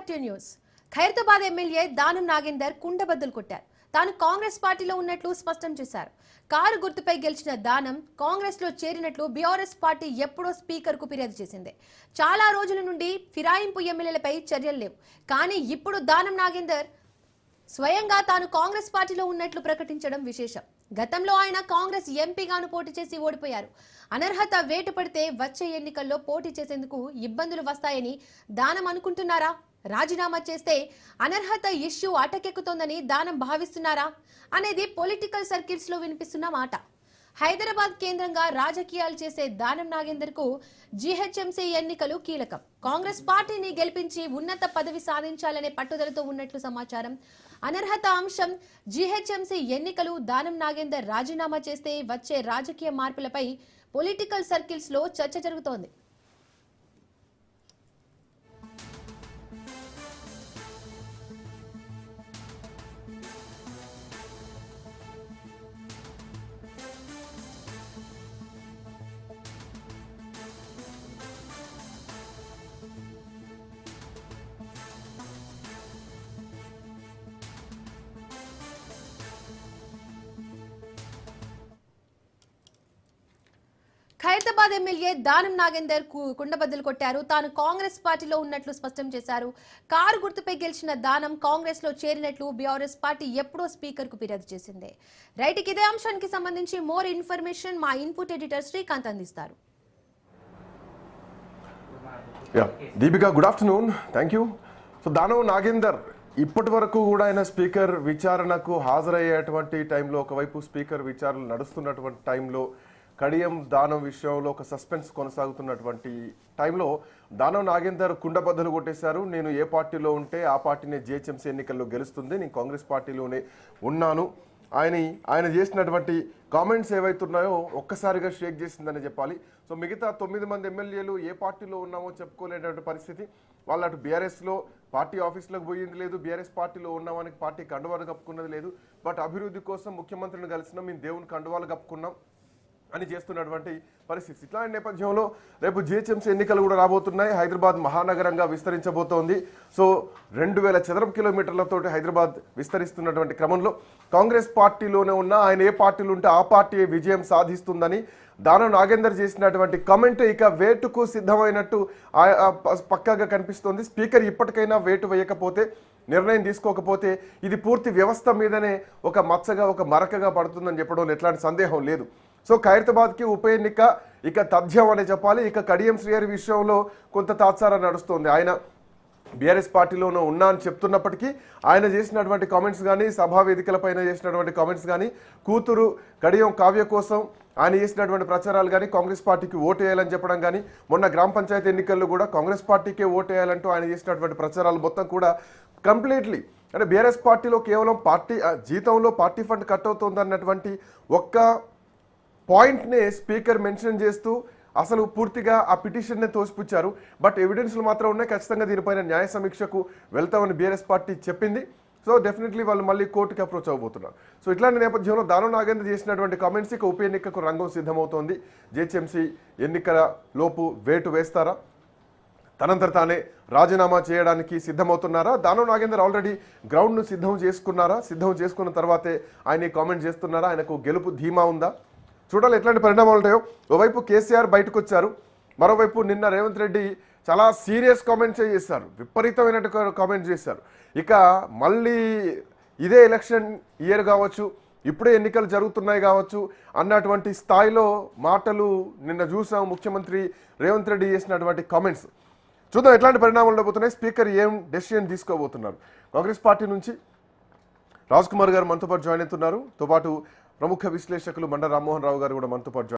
Active news. Khairatabad MLA Danam Nagender కుండబద్దలు కొట్టారు. తాను కాంగ్రెస్ పార్టీలో ఉన్నట్లు స్పష్టం చేశారు. కారు గుర్తుపై గెలిచిన దానం కాంగ్రెస్ లో చేరినట్లు బీఆర్ఎస్ పార్టీ ఎప్పుడో స్పీకర్ కు ఫిర్యాదు చేసింది. చాలా రోజుల నుండి ఫిరాయింపు ఎమ్మెల్యేలపై చర్యలు లేవు. కానీ ఇప్పుడు దానం నాగేందర్ స్వయంగా తాను కాంగ్రెస్ పార్టీలో ఉన్నట్లు ప్రకటించడం విశేషం. గతంలో ఆయన కాంగ్రెస్ ఎంపీగాను పోటీ చేసి ఓడిపోయారు. అనర్హత వేటు పడితే వచ్చే ఎన్నికల్లో పోటీ చేసేందుకు ఇబ్బందులు వస్తాయని దానం అనుకుంటున్నారా? రాజీనామా చేస్తే అనర్హత ఇష్యూ అటకెక్కుతోందని దానం భావిస్తున్నారా అనేది పొలిటికల్ సర్కిల్స్ లో వినిపిస్తున్న మాట. హైదరాబాద్ కేంద్రంగా రాజకీయాలు చేసే దానం నాగేందర్ కు జీహెచ్ఎంసీ ఎన్నికలు కీలకం. కాంగ్రెస్ పార్టీని గెలిపించి ఉన్నత పదవి సాధించాలనే పట్టుదలతో ఉన్నట్లు సమాచారం. అనర్హత అంశం, జీహెచ్ఎంసీ ఎన్నికలు, దానం నాగేందర్ రాజీనామా చేస్తే వచ్చే రాజకీయ మార్పులపై పొలిటికల్ సర్కిల్స్ లో చర్చ జరుగుతోంది. ఖైరతాబాద్ ఎమ్మెల్యే దానం నాగేందర్ కుండబద్దలు కొట్టారు. తాను కాంగ్రెస్ పార్టీలో ఉన్నట్లు స్పష్టం చేశారు. కారు గుర్తుపై గెలిచిన దానం కాంగ్రెస్ లో చేరినట్లు బీఆర్ఎస్ పార్టీ ఎప్పుడో స్పీకర్ కు ఫిర్యాదు చేసింది. రైట్, ఇదే అంశానికి సంబంధించి మోర్ ఇన్ఫర్మేషన్ మా ఇన్పుట్ ఎడిటర్ శ్రీకాంత్ అందిస్తారు. Deepika, good afternoon. Thank you. So Danam Nagender ఇప్పటి వరకు కూడా ఆయన స్పీకర్ విచారణకు హాజరయ్యేటువంటి టైంలో, ఒకవైపు స్పీకర్ విచారణలు నడుస్తున్నటువంటి టైంలో, కడియం దానం విషయంలో ఒక సస్పెన్స్ కొనసాగుతున్నటువంటి టైంలో దానం నాగేందర్ కుండబద్దలు కొట్టేశారు. నేను ఏ పార్టీలో ఉంటే ఆ పార్టీనే జీహెచ్ఎంసీ ఎన్నికల్లో గెలుస్తుంది, నేను కాంగ్రెస్ పార్టీలోనే ఉన్నాను. ఆయన చేసినటువంటి కామెంట్స్ ఏవైతున్నాయో ఒక్కసారిగా షేక్ చేసిందని చెప్పాలి. సో మిగతా 9 మంది ఎమ్మెల్యేలు ఏ పార్టీలో ఉన్నామో చెప్పుకోలేనటువంటి పరిస్థితి. వాళ్ళు అటు బీఆర్ఎస్లో పార్టీ ఆఫీసులకు పోయింది లేదు, బీఆర్ఎస్ పార్టీలో ఉన్నామని పార్టీ కండువాలు కప్పుకున్నది లేదు. బట్ అభివృద్ధి కోసం ముఖ్యమంత్రిని కలిసినాం, మేము దేవుని కండువాలు కప్పుకున్నాం అని చేస్తున్నటువంటి పరిస్థితి. ఇట్లాంటి నేపథ్యంలో రేపు జీహెచ్ఎంసీ ఎన్నికలు కూడా రాబోతున్నాయి. హైదరాబాద్ మహానగరంగా విస్తరించబోతోంది. సో 2000 చదరపు కిలోమీటర్లతో హైదరాబాద్ విస్తరిస్తున్నటువంటి క్రమంలో కాంగ్రెస్ పార్టీలోనే ఉన్న ఆయన ఏ పార్టీలు ఉంటే ఆ పార్టీ విజయం సాధిస్తుందని దానం నాగేందర్ చేసినటువంటి కామెంట్ ఇక వేటుకు సిద్ధమైనట్టు పక్కాగా కనిపిస్తోంది. స్పీకర్ ఇప్పటికైనా వేటు వేయకపోతే, నిర్ణయం తీసుకోకపోతే ఇది పూర్తి వ్యవస్థ మీదనే ఒక మచ్చగా, ఒక మరకగా పడుతుందని చెప్పడంలో ఎట్లాంటి సందేహం లేదు. సో ఖైరతాబాద్కి ఉప ఎన్నిక ఇక తథ్యం అనే చెప్పాలి. ఇక కడియం శ్రీహరి విషయంలో కొంత తాత్సారం నడుస్తుంది. ఆయన బీఆర్ఎస్ పార్టీలోనూ ఉన్నా అని చెప్తున్నప్పటికీ ఆయన చేసినటువంటి కామెంట్స్ కానీ, సభా వేదికలపైన చేసినటువంటి కామెంట్స్ కానీ, కూతురు కడియం కావ్య కోసం ఆయన చేసినటువంటి ప్రచారాలు కానీ, కాంగ్రెస్ పార్టీకి ఓటు వేయాలని చెప్పడం కానీ, మొన్న గ్రామ పంచాయతీ ఎన్నికల్లో కూడా కాంగ్రెస్ పార్టీకే ఓటు వేయాలంటూ ఆయన చేసినటువంటి ప్రచారాలు మొత్తం కూడా కంప్లీట్లీ అంటే బీఆర్ఎస్ పార్టీలో కేవలం పార్టీ జీతంలో పార్టీ ఫండ్ కట్ అవుతుంది అన్నటువంటి ఒక్క పాయింట్నే స్పీకర్ మెన్షన్ చేస్తూ అసలు పూర్తిగా ఆ పిటిషన్నే తోసిపుచ్చారు. బట్ ఎవిడెన్స్లు మాత్రం ఉన్నాయి, ఖచ్చితంగా దీనిపైన న్యాయ సమీక్షకు వెళ్తామని బీఆర్ఎస్ పార్టీ చెప్పింది. సో డెఫినెట్లీ వాళ్ళు మళ్ళీ కోర్టుకి అప్రోచ్ అవబోతున్నారు. సో ఇట్లాంటి నేపథ్యంలో దానం నాగేందర్ చేసినటువంటి కామెంట్స్ ఇక ఉప ఎన్నికకు రంగం సిద్ధమవుతోంది. జీహెచ్ఎంసీ ఎన్నికల లోపు వేటు వేస్తారా, తనంతట తానే రాజీనామా చేయడానికి సిద్ధమవుతున్నారా, దానం నాగేందర్ ఆల్రెడీ గ్రౌండ్ను సిద్ధం చేసుకున్నారా, సిద్ధం చేసుకున్న తర్వాతే ఆయన కామెంట్ చేస్తున్నారా, ఆయనకు గెలుపు ధీమా ఉందా, చూడాలి ఎట్లాంటి పరిణామాలు ఉంటాయో. ఓవైపు కేసీఆర్ బయటకు వచ్చారు, మరోవైపు నిన్న రేవంత్ రెడ్డి చాలా సీరియస్ కామెంట్స్ చేశారు, విపరీతమైన కామెంట్స్ చేశారు. ఇక మళ్ళీ ఇదే ఎలక్షన్ ఇయర్ కావచ్చు, ఇప్పుడే ఎన్నికలు జరుగుతున్నాయి కావచ్చు అన్నటువంటి స్థాయిలో మాటలు నిన్న చూసాం ముఖ్యమంత్రి రేవంత్ రెడ్డి చేసినటువంటి కామెంట్స్. చూద్దాం ఎట్లాంటి పరిణామాలు ఉండబోతున్నాయి, స్పీకర్ ఏం డెసిషన్ తీసుకోబోతున్నారు. కాంగ్రెస్ పార్టీ నుంచి రాజ్ కుమార్ గారు మనతో పాటు జాయిన్ అవుతున్నారు. తో పాటు ప్రముఖ విశ్లేషకులు మండ రామ్మోహన్ రావు గారు కూడా మనతో పాటు